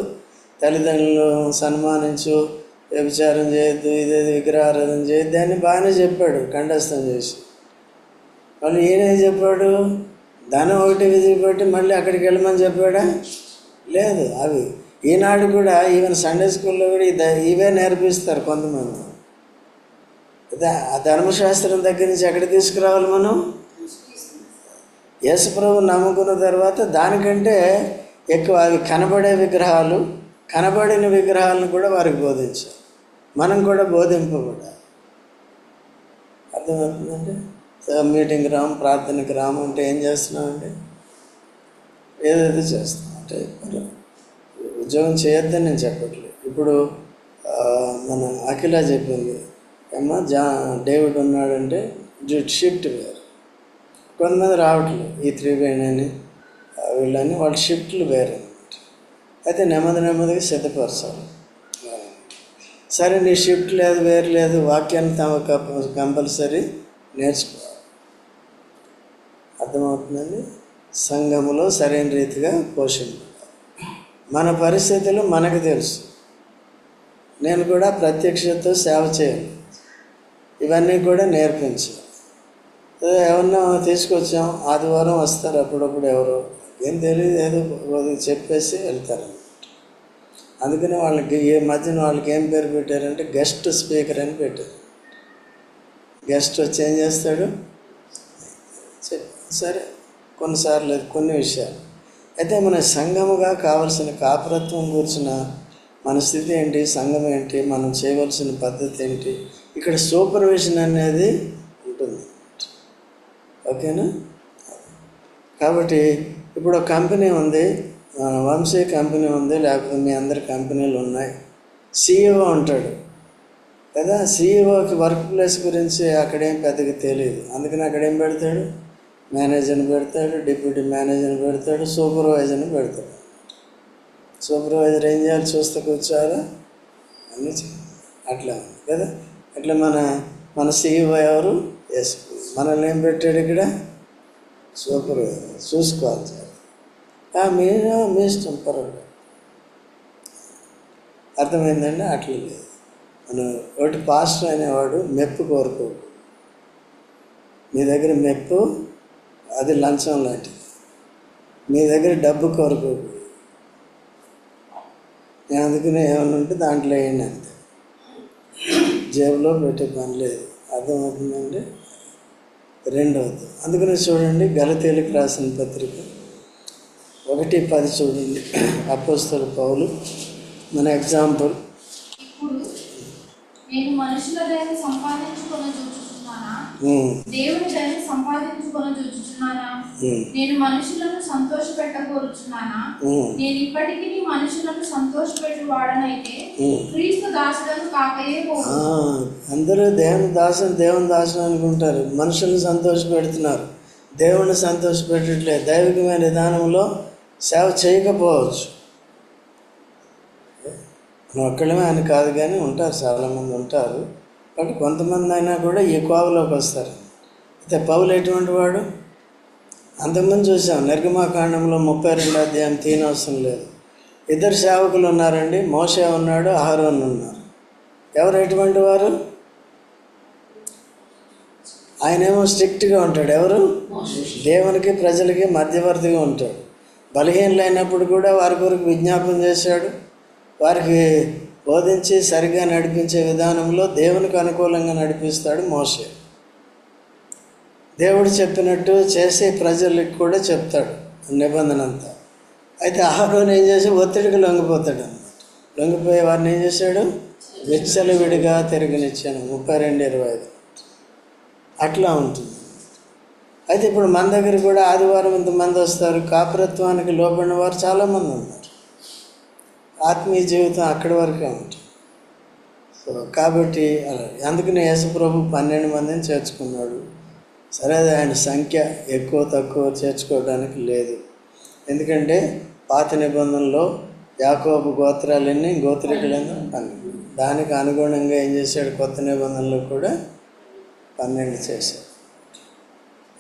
తల్లిదండ్రులు సన్మానించు, వ్యభిచారం చేయొద్దు, ఇదేది విగ్రహారాధన చేయొద్దు అని బాగానే చెప్పాడు కంఠస్థం చేసి. మళ్ళీ ఈయనేం చెప్పాడు? ధనం ఒకటి విధిపెట్టి మళ్ళీ అక్కడికి వెళ్ళమని చెప్పాడా? లేదు. అవి ఈనాడు కూడా ఈవెన్ సండే స్కూల్లో కూడా ఇవే నేర్పిస్తారు కొంతమంది. ఆ ధర్మశాస్త్రం దగ్గర నుంచి ఎక్కడ తీసుకురావాలి మనం? యేసు ప్రభువు నమ్ముకున్న తర్వాత దానికంటే ఎక్కువ అవి కనబడే విగ్రహాలు, కనబడిన విగ్రహాలను కూడా వారికి బోధించాలి. మనం కూడా బోధింపబడాలి. అర్థమవుతుందండి? మీటింగ్కి రాము, ప్రార్థనకి రాము అంటే ఏం చేస్తున్నామండి? ఏదైతే చేస్తాం అంటే ఉద్యోగం చేయొద్దని నేను చెప్పట్లేదు. ఇప్పుడు మన అఖిల చెప్పింది ఏమన్నా డేవిడ్ ఉన్నాడంటే షిఫ్ట్ వేరు. కొంతమంది రావట్లేదు, ఈ 3 వీళ్ళని వాళ్ళ షిఫ్ట్లు వేరు అనమాట. అయితే నెమ్మదిగా సిద్ధపరచాలి. సరే నీ షిఫ్ట్ లేదు, వేరు లేదు, వాక్యాన్ని కంపల్సరీ నేర్చుకోవాలి. అర్థమవుతుందండి? సంఘములో సరైన రీతిగా పోషించాలి. మన పరిస్థితులు మనకు తెలుసు. నేను కూడా ప్రత్యక్షతతో సేవ చేయాలి, ఇవన్నీ కూడా నేర్పించాలి. ఏమన్నా తీసుకొచ్చాం, ఆదివారం వస్తారు అప్పుడప్పుడు, ఎవరో ఏం తెలియదు, ఏదో చెప్పేసి వెళ్తారు. అందుకని వాళ్ళకి ఈ మధ్యన వాళ్ళకి ఏం పేరు పెట్టారంటే గెస్ట్ స్పీకర్ అని పెట్టారు. గెస్ట్ వచ్చి ఏం చేస్తాడు? సరే, కొన్నిసార్లు లేదు, కొన్ని విషయాలు. అయితే మన సంఘముగా కావలసిన కాపురత్వం కూర్చున్న మన స్థితి ఏంటి, సంఘం ఏంటి, మనం చేయవలసిన పద్ధతి ఏంటి, ఇక్కడ సూపర్విజన్ అనేది ఉంటుంది. ఓకేనా? కాబట్టి ఇప్పుడు ఒక కంపెనీ ఉంది, వంశీ కంపెనీ ఉంది, లేకపోతే మీ అందరి కంపెనీలు ఉన్నాయి. CEO ఉంటాడు కదా. CEOకి వర్క్ ప్లేస్ గురించి అక్కడేం పెద్దగా తెలియదు. అందుకని అక్కడేం పెడతాడు, మేనేజర్ని పెడతాడు, డిప్యూటీ మేనేజర్ని పెడతాడు, సూపర్వైజర్ని పెడతాడు. సూపర్వైజర్ ఏం చేయాలి, చూస్తే కూర్చోవాలా, అన్నీ అట్లా ఉంది కదా. అట్లా మన CEO ఎవరు, మనల్ని ఏం పెట్టాడు ఇక్కడ, సూపర్వైజర్, చూసుకోవాలి సార్. మీరు మీ ఇష్టం, పర్వాలేదు. అర్థమైందండి? అట్లా లేదు. ఒకటి పాస్టర్ అనేవాడు మెప్పు కోరుకోడు. మీ దగ్గర మెప్పు అది లంచం లాంటిది. మీ దగ్గర డబ్బు కోరుకోకూడదు. నేను అందుకనే ఏమన్నా ఉంటే దాంట్లో వేయండి అంతే, జేబులో పెట్టే పని లేదు. అర్థమవుతుందండి? రెండవది, అందుకనే చూడండి గలతీయులకు రాసిన పత్రిక 1:10 చూడండి. అపోస్తలుడు పౌలు మన ఎగ్జాంపుల్. నేను మనుషుల దయను సంపాదించుకొని చూచుచున్నానా, దేవుని దయను సంపాదించుకొని చూచుచున్నానా? నేను మనుషులను సంతోషపెట్టగోరుచున్నానా? నేను ఇప్పటికీ మనుషులను సంతోషపెట్టు వాడనైతే క్రీస్తు దాసులను కాకయే పోదు. అందరూ దేవుని దాసుడు అనుకుంటారు. మనుషులను సంతోష పెడుతున్నారు, దేవుణ్ణి సంతోష పెట్టట్లేదు. దైవికమైన విధానంలో సేవ చేయకపోవచ్చు. మనం ఒక్కళ్ళమే అని కాదు, కానీ ఉంటారు, చాలామంది ఉంటారు. బట్ కొంతమంది అయినా కూడా ఈ కోవలోకి వస్తారు. అయితే పౌలు ఎటువంటి వాడు, అంతకుముందు చూసాం నిర్గమాకాండంలో 32వ అధ్యాయం తీయనవసరం లేదు. 2 సేవకులు ఉన్నారండి, మోషే ఉన్నాడు, అహరోన్ ఉన్నారు. ఎవరు ఎటువంటి వారు? ఆయనేమో స్ట్రిక్ట్గా ఉంటాడు. ఎవరు? దేవునికి ప్రజలకి మధ్యవర్తిగా ఉంటాడు. బలహీనలైనప్పుడు కూడా వారి కొరకు విజ్ఞాపన చేశాడు. వారికి బోధించి సరిగ్గా నడిపించే విధానంలో దేవునికి అనుకూలంగా నడిపిస్తాడు మోషే. దేవుడు చెప్పినట్టు చేసే ప్రజలకు కూడా చెప్తాడు నిబంధన అంతా. అయితే అహరోన్ ఏం చేసి ఒత్తిడికి లొంగిపోతాడు అన్నమాట. లొంగిపోయే వారిని ఏం చేశాడు, విచ్చలవిడిగా తిరగనిచ్చాను. 32:25 అట్లా ఉంటుంది. అయితే ఇప్పుడు మన దగ్గర కూడా ఆదివారం ఇంతమంది వస్తారు. కాపురత్వానికి లోబడిన వారు చాలామంది ఉన్నారు. ఆత్మీయ జీవితం అక్కడి వరకే ఉంటుంది. సో కాబట్టి అందుకనే యేసుప్రభు 12 మందిని చేర్చుకున్నాడు. సరే, ఆయన సంఖ్య ఎక్కువ తక్కువ చేర్చుకోవడానికి లేదు. ఎందుకంటే పాత నిబంధనలో యాకోబు గోత్రాలన్నీ గోత్రికులను 12. దానికి అనుగుణంగా ఏం చేశాడు, కొత్త నిబంధనలో కూడా 12 చేశాడు.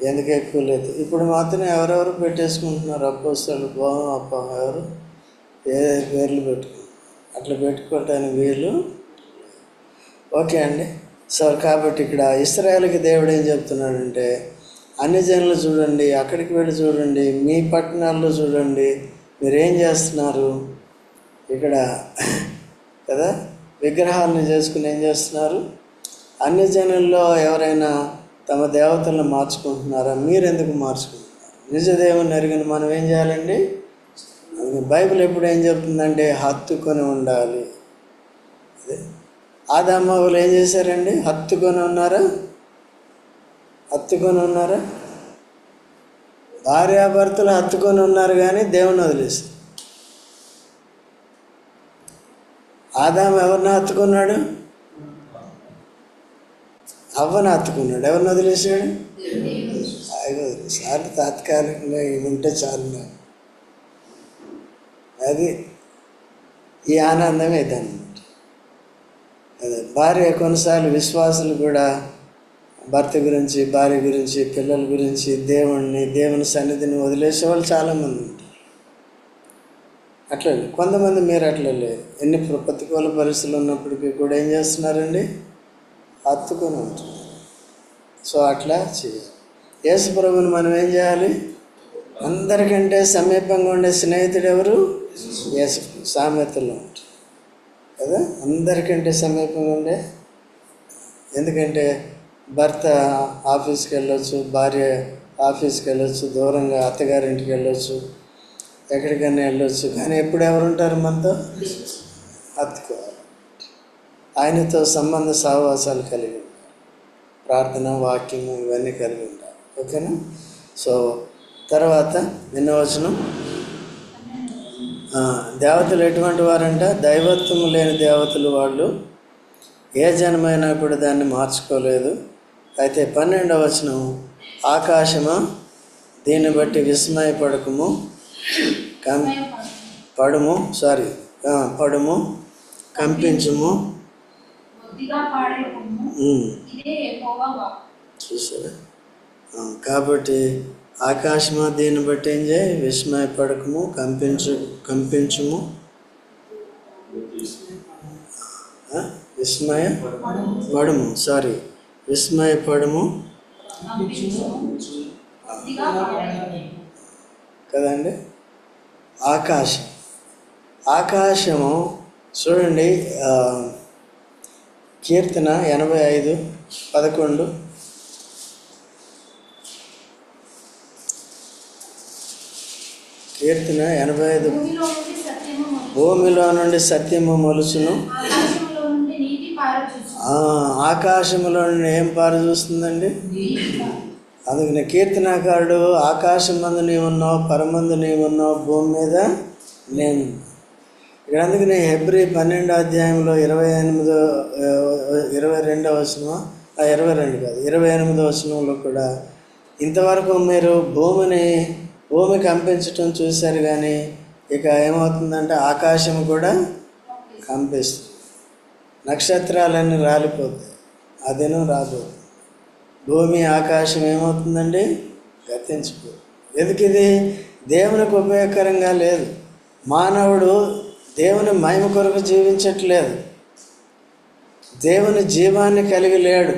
ఎందుకు ఎక్కువ లేదు. ఇప్పుడు మాత్రం ఎవరెవరు పెట్టేసుకుంటున్నారు, అపోస్తలులు, ఎవరు ఏ పేర్లు పెట్టుకుంటారు. అట్లా పెట్టుకోవటానికి వీలు. ఓకే అండి. సో కాబట్టి ఇక్కడ ఇశ్రాయేలుకి దేవుడు ఏం చెప్తున్నాడంటే, అన్ని జనులు చూడండి, అక్కడికి వెళ్ళి చూడండి, మీ పట్టణాల్లో చూడండి, మీరేం చేస్తున్నారు ఇక్కడ కదా, విగ్రహాలను చేసుకుని ఏం చేస్తున్నారు. అన్ని జనుల్లో ఎవరైనా తమ దేవతలను మార్చుకుంటున్నారా? మీరెందుకు మార్చుకుంటున్నారు? నిజ దేవుని ఎరిగిన మనం ఏం చేయాలండి? బైబిల్ ఎప్పుడు ఏం చెప్తుందంటే హత్తుకొని ఉండాలి. అదే ఆదాము హవ్వలు ఏం చేశారండి? హత్తుకొని ఉన్నారా? భార్యాభర్తలు హత్తుకొని ఉన్నారు, కానీ దేవుని వదిలేశారు. ఆదాము ఎవరిని హత్తుకున్నాడు? అవ్వను హత్తుకున్నాడు. ఎవరిని వదిలేశాడు? సార్లు తాత్కాలికంగా ఇవి ఉంటే చాలు. అది ఈ ఆనందమే ఇదన్నమాట. అదే భార్య, కొన్నిసార్లు విశ్వాసులు కూడా భర్త గురించి, భార్య గురించి, పిల్లల గురించి, దేవుని సన్నిధిని వదిలేసే వాళ్ళు చాలామంది ఉంటారు. అట్లా కొంతమంది మీరు అట్లా లేదు. ఎన్ని ప్రతికూల పరిస్థితులు ఉన్నప్పటికీ కూడా ఏం చేస్తున్నారండి? హత్తుకొని ఉంటున్నారు. సో అట్లా చేయాలి. యేసు ప్రభువుని మనం ఏం చేయాలి? అందరికంటే సమీపంగా ఉండే స్నేహితుడు ఎవరు? యేసు. సామెతల్లో ఉంటారు కదా, అందరికంటే సమీపంగా ఉండే. ఎందుకంటే భర్త ఆఫీస్కి వెళ్ళొచ్చు, భార్య ఆఫీస్కి వెళ్ళొచ్చు, దూరంగా అత్తగారింటికి వెళ్ళొచ్చు, ఎక్కడికైనా వెళ్ళొచ్చు. కానీ ఎప్పుడు ఎవరుంటారు మనతో? హత్తుకోవాలి. ఆయనతో సంబంధ సహవాసాలు కలిగి ఉండాలి. ప్రార్థన, వాక్యము ఇవన్నీ కలిగి ఉండాలి. ఓకేనా? సో తర్వాత ఎన్నో వచనం, దేవతలు ఎటువంటి వారంట? దైవత్వము లేని దేవతలు వాళ్ళు. ఏ జనమైనా కూడా దాన్ని మార్చుకోలేదు. అయితే 12వ వచనం, ఆకాశమా దీన్ని బట్టి విస్మయపడకము, పడుము, కంపించుము. చూసారా? కాబట్టి ఆకాశమా దీన్ని బట్టి ఏం చేయి? విస్మయపడకము, కంపించుము. విస్మయపడము కదండి. ఆకాశము చూడండి, కీర్తన 85:11. కీర్తన 85, భూమిలో నుండి సత్యము మొలుచును, ఆకాశంలో నుండి ఏం పారచూస్తుందండి? అందుకని కీర్తనాకారుడు, ఆకాశం మందు నీవున్నావు, పరమందు నీవున్నావు, భూమి మీద నేను. ఇక్కడ అందుకని హెబ్రీ 12వ అధ్యాయంలో 22వ వచనం, 28వ వచనంలో కూడా ఇంతవరకు మీరు భూమి కంపించటం చూశారు, కానీ ఇక ఏమవుతుందంటే ఆకాశం కూడా కంపిస్తుంది. నక్షత్రాలన్నీ రాలిపోతాయి, ఆ దినం రాబోతుంది. భూమి ఆకాశం ఏమవుతుందండి? గతించిపోతుంది. ఎందుకు? ఇది దేవునికి ఉపయోగకరంగా లేదు. మానవుడు దేవుని మహిమ కొరకు జీవించట్లేదు, దేవుని జీవాన్ని కలిగి లేడు.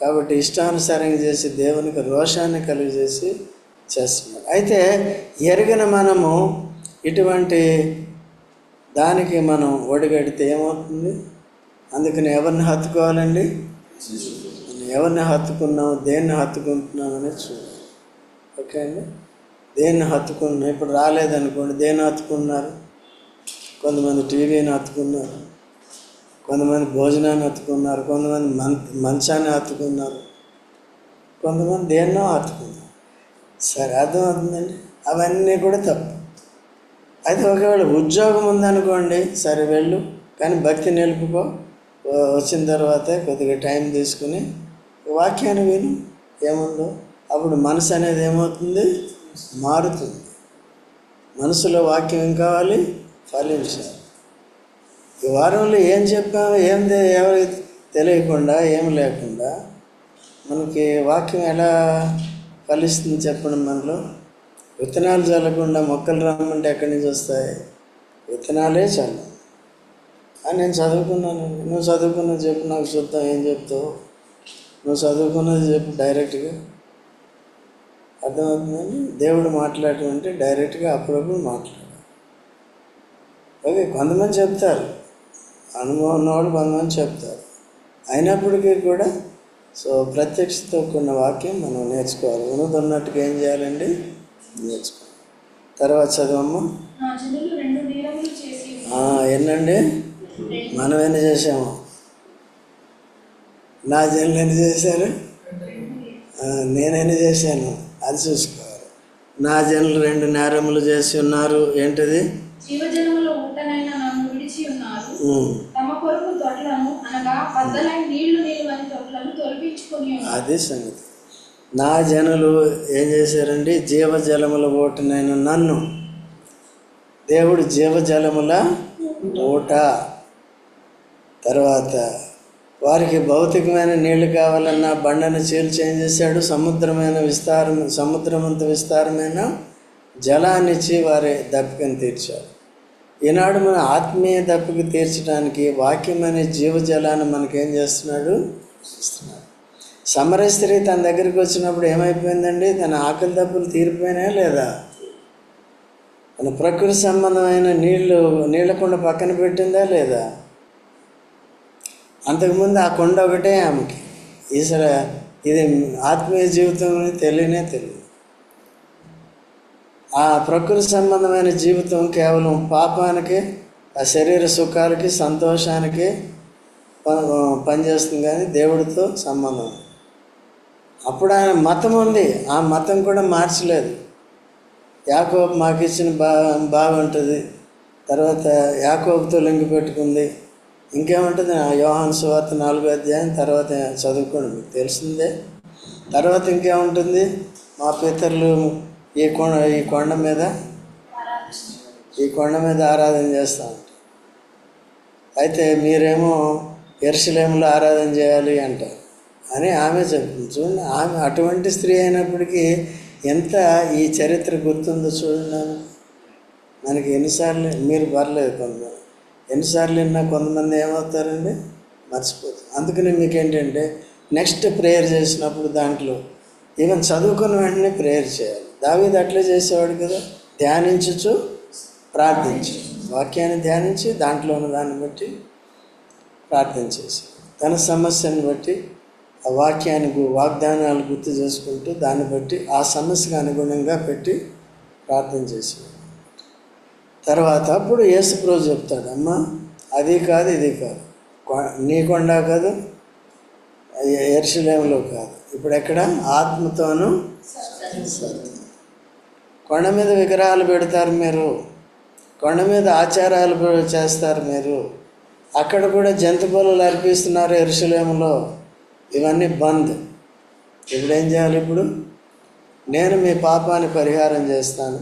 కాబట్టి ఇష్టానుసారంగా చేసి దేవునికి రోషాన్ని కలిగి చేస్తున్నాడు. అయితే ఎరిగిన మనము ఇటువంటి దానికి మనం ఒడిగడితే ఏమవుతుంది? అందుకని ఎవరిని హత్తుకోవాలండి? ఎవరిని హత్తుకున్నాం, దేన్ని హత్తుకుంటున్నాం అనేది చూడాలి. ఓకే అండి? దేన్ని హత్తుకున్నాం? ఇప్పుడు రాలేదనుకోండి, దేన్ని హత్తుకున్నారు? కొంతమంది టీవీని హత్తుకున్నారు, కొంతమంది భోజనాన్ని హత్తుకున్నారు, కొంతమంది మంచాన్ని హత్తుకున్నారు, కొంతమంది దేన్నో హత్తుకున్నారు. సరే, అర్థమవుతుందండి? అవన్నీ కూడా తప్పు. అయితే ఒకవేళ ఉద్యోగం ఉందనుకోండి, సరే వెళ్ళు, కానీ భక్తి నిలుపుకో. వచ్చిన తర్వాత కొద్దిగా టైం తీసుకుని వాక్యాన్ని విను, ఏముందో. అప్పుడు మనసు అనేది ఏమవుతుంది? మారుతుంది. మనసులో వాక్యం ఏం కావాలి? ఫలించాలి. ఈ వారంలో ఏం చెప్పాము, ఎవరికి తెలియకుండా, ఏం లేకుండా మనకి వాక్యం ఎలా ఫలిస్తుంది చెప్పండి? మనలో విత్తనాలు చల్లకుండా మొక్కలు రమ్మంటే ఎక్కడి నుంచి వస్తాయి? విత్తనాలే చల్ల. నేను చదువుకున్నాను, నువ్వు చదువుకున్నది చెప్పు, నాకు చూద్దాం ఏం చెప్తావు. నువ్వు చదువుకున్నది చెప్పు డైరెక్ట్గా. అర్థమవుతుందని దేవుడు మాట్లాడటం డైరెక్ట్గా అప్పుడప్పుడు మాట్లాడాలి. ఓకే, కొంతమంది చెప్తారు, అనుభవం ఉన్నవాళ్ళు కొంతమంది చెప్తారు. అయినప్పటికీ కూడా ప్రత్యక్షతో కూడిన వాక్యం మనం నేర్చుకోవాలి. ఉన్నట్టుగా ఏం చేయాలండి? నేర్చుకోవాలి. తర్వాత చదవమ్మా. ఎన్నండి? మనం ఎన్ని చేసాము? నా జనులు ఎన్ని చేశారు? నేనెన్ని చేశాను? అది చూసుకోవాలి. నా జనులు 2 నేరములు చేసి ఉన్నారు. ఏంటిది? అది సంగతి. నా జనులు ఏం చేశారండి? జీవజలముల ఊటనైన నన్ను. దేవుడు జీవజలముల ఊట. తర్వాత వారికి భౌతికమైన నీళ్లు కావాలన్నా బండను చీల్చి ఏం చేశాడు? సముద్రమంత విస్తారమైన జలాన్ని ఇచ్చి వారి దప్పికను తీర్చాడు. ఈనాడు మన ఆత్మీయ దప్పిక తీర్చడానికి వాక్యం అనే జీవజలాన్ని మనకేం చేస్తున్నాడు? ఇస్తున్నాడు. సమరయ స్త్రీ తన దగ్గరికి వచ్చినప్పుడు ఏమైపోయిందండి? తన ఆకలి దప్పులు తీరిపోయినాయా లేదా? తన ప్రకృతి సంబంధమైన నీళ్ళ కుండ పక్కన పెట్టిందా లేదా? అంతకుముందు ఆ కొండ ఒకటే ఆమెకి. ఇది ఆత్మీయ జీవితం తెలియనే తెలియదు. ఆ ప్రకృతి సంబంధమైన జీవితం కేవలం పాపానికి, ఆ శరీర సుఖాలకి, సంతోషానికి పనిచేస్తుంది, కానీ దేవుడితో సంబంధం. అప్పుడు ఆయన మతం ఉంది, ఆ మతం కూడా మార్చలేదు. యాకోబు మాకు ఇచ్చిన బాగుంటుంది, తర్వాత యాకోబుతో లింక్ పెట్టుకుంది. ఇంకేముంటుంది? యోహాను సువార్త 4వ అధ్యాయం తర్వాత చదువుకోండి, మీకు తెలిసిందే. తర్వాత ఇంకేముంటుంది? మా పితరులు ఈ కొండ మీద ఆరాధన చేస్తూ ఉంటారు. అయితే మీరేమో యెరూషలేములో ఆరాధన చేయాలి అంటారు అని ఆమె చెప్తుంది. చూడండి, ఆమె అటువంటి స్త్రీ అయినప్పటికీ ఎంత ఈ చరిత్ర గుర్తుందో చూడండి. మనకి ఎన్నిసార్లు, మీరు పర్లేదు కొంతమంది ఎన్నిసార్లు విన్నా కొంతమంది ఏమవుతారండి, మర్చిపోతారు. అందుకని మీకు ఏంటంటే నెక్స్ట్ ప్రేయర్ చేసినప్పుడు దాంట్లో ఈవెన్ చదువుకున్న వెంటనే ప్రేయర్ చేయాలి. దావీదు అట్లే చేసేవాడు కదా, ధ్యానించచ్చు, ప్రార్థించు, వాక్యాన్ని ధ్యానించి దాంట్లో ఉన్న దాన్ని బట్టి ప్రార్థన చేసి తన సమస్యను బట్టి ఆ వాక్యానికి వాగ్దానాలు గుర్తు చేసుకుంటూ దాన్ని బట్టి ఆ సమస్యకు అనుగుణంగా పెట్టి ప్రార్థన చేసేవాడు. తర్వాత అప్పుడు యేసుప్రభు చెప్తాడు, అమ్మ అది కాదు ఇది కాదు, నీ కొండ కాదు, యెరూషలేములో కాదు, ఇప్పుడు ఎక్కడ? ఆత్మతోనూ. కొండ మీద విగ్రహాలు పెడతారు మీరు, కొండ మీద ఆచారాలు చేస్తారు మీరు, అక్కడ కూడా జంతు బలులు అర్పిస్తున్నారు యెరూషలేములో. ఇవన్నీ బంద్. ఇప్పుడు ఏం చేయాలి? ఇప్పుడు నేను మీ పాపాన్ని పరిహారం చేస్తాను,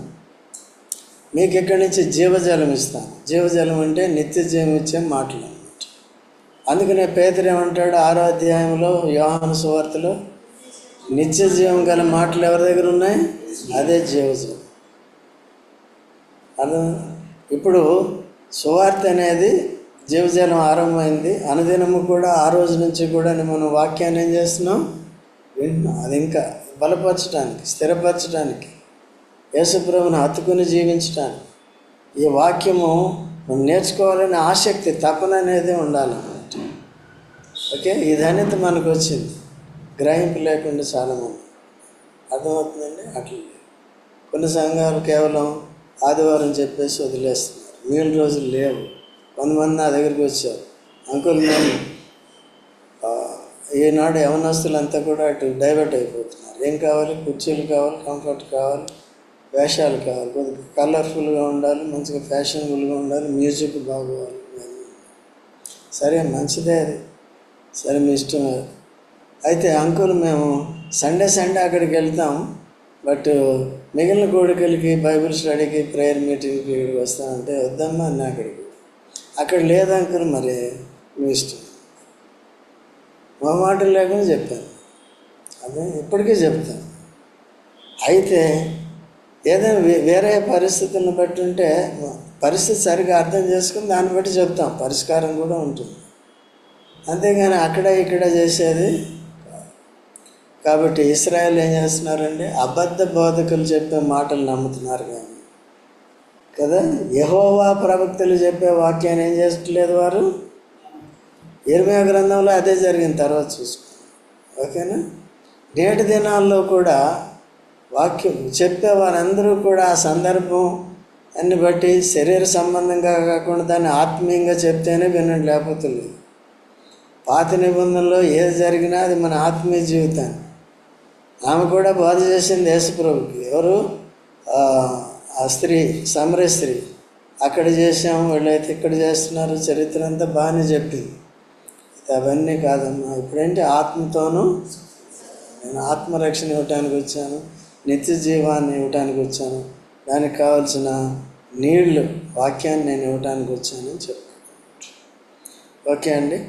మీకు ఇక్కడి నుంచి జీవజలం ఇస్తాను. జీవజలం అంటే నిత్య జీవం ఇచ్చే మాటలు అన్నమాట. అందుకనే పేతురు ఏమంటాడు 6వ అధ్యాయంలో యోహాను సువార్తలో, నిత్య జీవం గల మాటలు ఎవరి దగ్గర ఉన్నాయి? అదే జీవజలం. అలా ఇప్పుడు సువార్త అనేది జీవజలం ఆరంభమైంది. అనుదినము కూడా ఆ రోజు నుంచి కూడా మనం వాక్యాన్ని ఏం చేస్తున్నాం? వింటున్నాం. అది ఇంకా బలపరచడానికి, స్థిరపరచడానికి, యేసుప్రభుని హత్తుకుని జీవించడానికి ఈ వాక్యము మనం నేర్చుకోవాలనే ఆసక్తి, తపన అనేది ఉండాలన్నమాట. ఓకే, ఈ ధన్యత మనకు వచ్చింది. గ్రహింపు లేకుండా చాలామంది, అర్థమవుతుందండి? అట్లా కొన్ని సంఘాలు కేవలం ఆదివారం చెప్పేసి వదిలేస్తున్నారు, మిగిలిన రోజులు లేవు. కొంతమంది నా దగ్గరికి వచ్చారు, అంకుల్ మేము ఈనాడు యవనస్తులంతా కూడా అటు డైవర్ట్ అయిపోతున్నారు. ఏం కావాలి? కుర్చీలు కావాలి, కంఫర్ట్ కావాలి, వేషాలు కావాలి, కొద్దిగా కలర్ఫుల్గా ఉండాలి, మంచిగా ఫ్యాషనబుల్గా ఉండాలి, మ్యూజిక్ బాగోవాలి. సరే, మంచిదే అది, సరే మీ ఇష్టం. అయితే అంకుల్ మేము సండే అక్కడికి వెళ్తాం, బట్ మిగిలిన కోడికలకి, బైబిల్ స్టడీకి, ప్రేయర్ మీటింగ్కి ఇక్కడికి వస్తామంటే వద్దమ్మా అన్న, అక్కడ లేదు అంకుల్, మరి మీ ఇష్టం. మా మాటలు లేకుండా చెప్పాను, అదే ఇప్పటికీ చెప్తాను. అయితే ఏదైనా వేరే పరిస్థితులను బట్టి ఉంటే పరిస్థితి సరిగా అర్థం చేసుకుని దాన్ని బట్టి చెప్తాం, పరిష్కారం కూడా ఉంటుంది. అంతేగాని అక్కడ ఇక్కడ చేసేది. కాబట్టి ఇశ్రాయేల్ ఏం చేస్తున్నారంటే అబద్ధ బోధకులు చెప్పే మాటలు నమ్ముతున్నారు కానీ కదా, యెహోవా ప్రవక్తలు చెప్పే వాక్యాన్ని ఏం చేయట్లేదు వారు. ఇర్మీయా గ్రంథంలో అదే జరిగింది, తర్వాత చూసుకో. ఓకేనా? నేటి దినాల్లో కూడా వాక్యం చెప్పే వారందరూ కూడా ఆ సందర్భం అన్ని బట్టి శరీర సంబంధంగా కాకుండా దాన్ని ఆత్మీయంగా చెప్తేనే వినండి, లేకపోతే లేదు. పాత నిబంధనలో ఏది జరిగినా అది మన ఆత్మీయ జీవితాన్ని. ఆమె కూడా బోధ చేసింది యేసుప్రభుకి. ఎవరు? ఆ స్త్రీ, సమరయ స్త్రీ. అక్కడ చేసాము, వీళ్ళైతే ఇక్కడ చేస్తున్నారు, చరిత్ర అంతా బాగానే చెప్పింది. అవన్నీ కాదమ్మా, ఇప్పుడేంటి? ఆత్మతోనూ. నేను ఆత్మరక్షణ ఇవ్వటానికి వచ్చాను, నిత్య జీవాన్ని ఇవ్వటానికి వచ్చాను, దానికి కావాల్సిన నీళ్లు, వాక్యాన్ని నేను ఇవ్వటానికి వచ్చానని చెప్పాను. ఓకే అండి.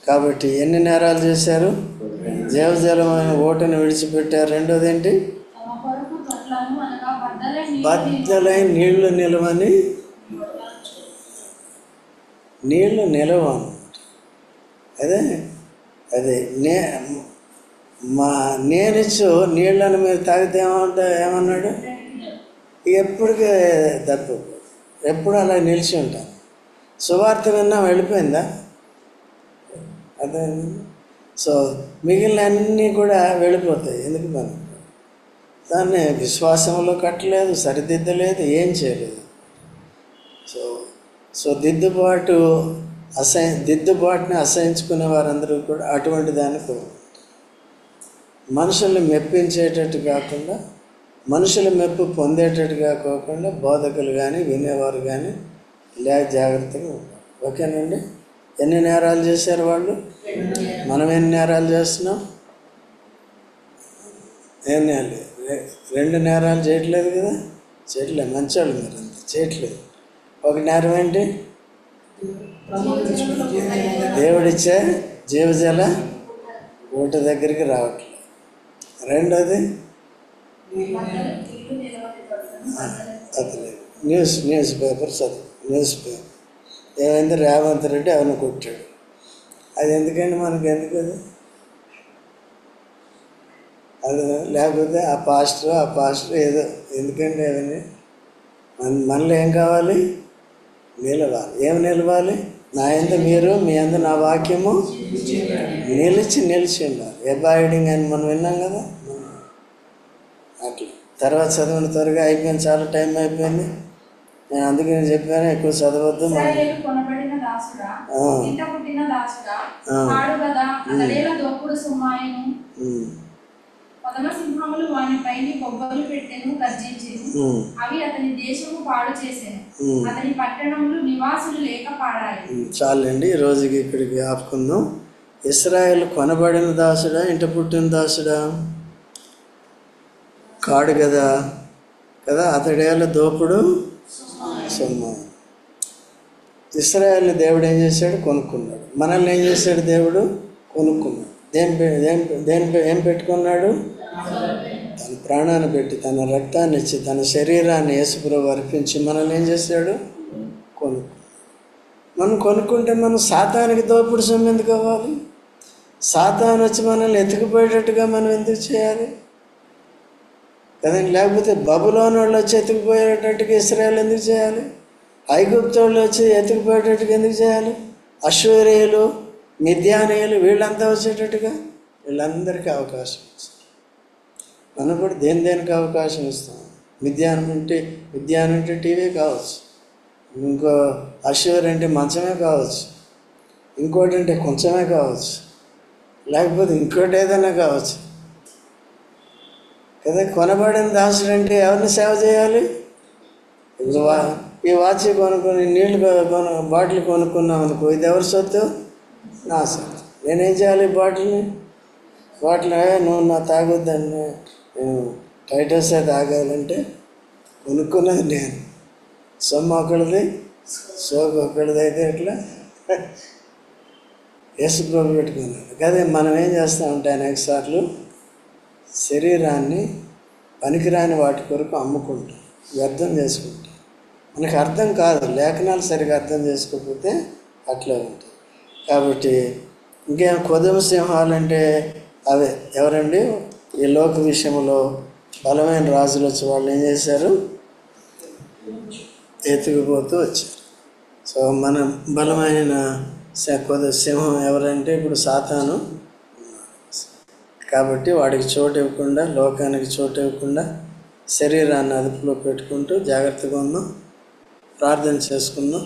కాబట్టి ఎన్ని నేరాలు చేశారు? జీవజలమైన ఓటను విడిచిపెట్టారు. రెండోది ఏంటి? బద్దలైన నీళ్లు నిలవని, నీళ్లు నిలవను. అదే నేనిచ్చు నీళ్ళను మీరు తాగితే ఏమన్నాడు? ఎప్పటికీ తప్పు, ఎప్పుడు అలా నిలిచి ఉంటాను. సువార్త విన్నా వెళ్ళిపోయిందా? అదే సో మిగిలిన అన్నీ కూడా వెళ్ళిపోతాయి. ఎందుకు మనం దాన్ని విశ్వాసంలో కట్టలేదు, సరిదిద్దలేదు, ఏం చేయలేదు. సో సో దిద్దుబాటుని అసహించుకునే వారందరూ కూడా అటువంటి దాన్ని కోరుకుంటారు. మనుషుల్ని మెప్పించేటట్టు కాకుండా, మనుషుల మెప్పు పొందేటట్టుగా కాకుండా బోధకులు కానీ వినేవారు కానీ జాగ్రత్తగా ఉంటారు. ఓకేనండి. ఎన్ని నేరాలు చేశారు వాళ్ళు? మనం ఎన్ని నేరాలు చేస్తున్నాం? ఏం నేరాలు? 2 నేరాలు చేయట్లేదు కదా, చేయట్లేదు. మంచోళ్ళు మీరు అంత చేయట్లేదు. ఒక నేరం ఏంటి? దేవుడిచ్చే జీవజల ఊట దగ్గరికి రావట్లేదు. రెండోది అది న్యూస్ పేపర్ చదువు. న్యూస్ పేపర్ ఏమైంది? రేవంత్ రెడ్డి అవన్నీ కొట్టాడు. అది ఎందుకండి మనకి? ఎందుకు అది లేకపోతే ఆ పాస్టర్ ఏదో ఎందుకండి అవన్నీ? మనలో ఏం కావాలి? నిలవాలి. ఏమి నిలవాలి? నా యందు మీరు, మీ యందు నా వాక్యము నిలిచి ఉండాలి. అబాయిడింగ్ అని మనం విన్నాం కదా. అట్లా తర్వాత చదవని త్వరగా అయిపోయింది, చాలా టైం అయిపోయింది. నేను అందుకే చెప్పాను ఎక్కువ చదవద్దు. పదమసింహములు వాని పైని కొబ్బరి పెట్టెను గర్జించెను. అవి అతని దేశము పాడు చేసెను. అతని పట్టణములు నివాసులు లేక పాడాయి. చాలండి, ఈ రోజుకి ఇక్కడికి ఆపుకుందాం. ఇశ్రాయేలు కొనబడిన దాసుడా, ఇంట పుట్టిన దాసుడా? కాడు కదా. అతడేళ్ళ దోపుడు సొమ్ము. ఇశ్రాయేలు దేవుడు ఏం చేశాడు? కొనుక్కున్నాడు. మనల్ని ఏం చేశాడు? దేవుడు కొనుక్కున్నాడు. ఏం పెట్టుకున్నాడు? తన ప్రాణాన్ని పెట్టి, తన రక్తాన్ని ఇచ్చి, తన శరీరాన్ని యేసుప్రభువు అర్పించి మనల్ని ఏం చేశాడు? మనం కొనుక్కుంటే మనం సాతానికి దోపుడు సొమ్ము ఎందుకు అవ్వాలి? సాతాను వచ్చి మనల్ని ఎత్తుకుపోయేటట్టుగా మనం ఎందుకు చేయాలి కదండి? లేకపోతే బబులోని వాళ్ళు వచ్చి ఎత్తుకుపోయేటట్టుగా ఇశ్రాయేలు ఎందుకు చేయాలి? ఐగుప్తు వాళ్ళు వచ్చి ఎత్తుకుపోయేటట్టుగా ఎందుకు చేయాలి? అశ్వరీయులు, మిద్యానీయులు వీళ్ళంతా వచ్చేటట్టుగా వీళ్ళందరికీ అవకాశం ఇస్తాం. మనం కూడా దేనికి అవకాశం ఇస్తాం. మిద్యానం అంటే టీవీ కావచ్చు, ఇంకో అశ్వర్ అంటే మంచమే కావచ్చు, ఇంకోటి అంటే కొంచెమే కావచ్చు, లేకపోతే ఇంకోటి ఏదైనా కావచ్చు కదా. కొనబడిన దాసుడు అంటే ఎవరిని సేవ చేయాలి? ఇప్పుడు ఈ వాచ్ కొనుక్కొని నీళ్ళు బాటిల్ కొనుక్కున్నాం అనుకో, ఇది ఎవరి సొత్తు? నా సొత్తు. నేనేం చేయాలి? బాటిల్ నువ్వు నా తాగొద్దని, నేను టైటసే తాగాలంటే కొనుక్కున్నది నేను. సొమ్ము ఒకటిది, సోకు ఒకటిది. అయితే ఎట్లా? యేసుప్రభు పెట్టుకున్నాడు కదా. మనం ఏం చేస్తామంటే అనేక సార్లు శరీరాన్ని పనికిరాని వాటి కొరకు అమ్ముకుంటాం, వ్యర్థం చేసుకుంటాం. మనకు అర్థం కాదు, లేఖనాలు సరిగా అర్థం చేసుకోకపోతే అట్లా ఉంటుంది. కాబట్టి ఇంకేం కొదమ సింహాలు అంటే అవే. ఎవరండి? ఈ లోక విషయంలో బలమైన రాజులు వచ్చి వాళ్ళు ఏం చేశారు? ఎత్తుకుపోతూ వచ్చారు. సో మన బలమైన సింహం ఎవరంటే ఇప్పుడు సాతాను. కాబట్టి వాడికి చోటు ఇవ్వకుండా, లోకానికి చోటు ఇవ్వకుండా శరీరాన్ని అదుపులో పెట్టుకుంటూ జాగ్రత్తగా ఉందాం, ప్రార్థన చేసుకుందాం.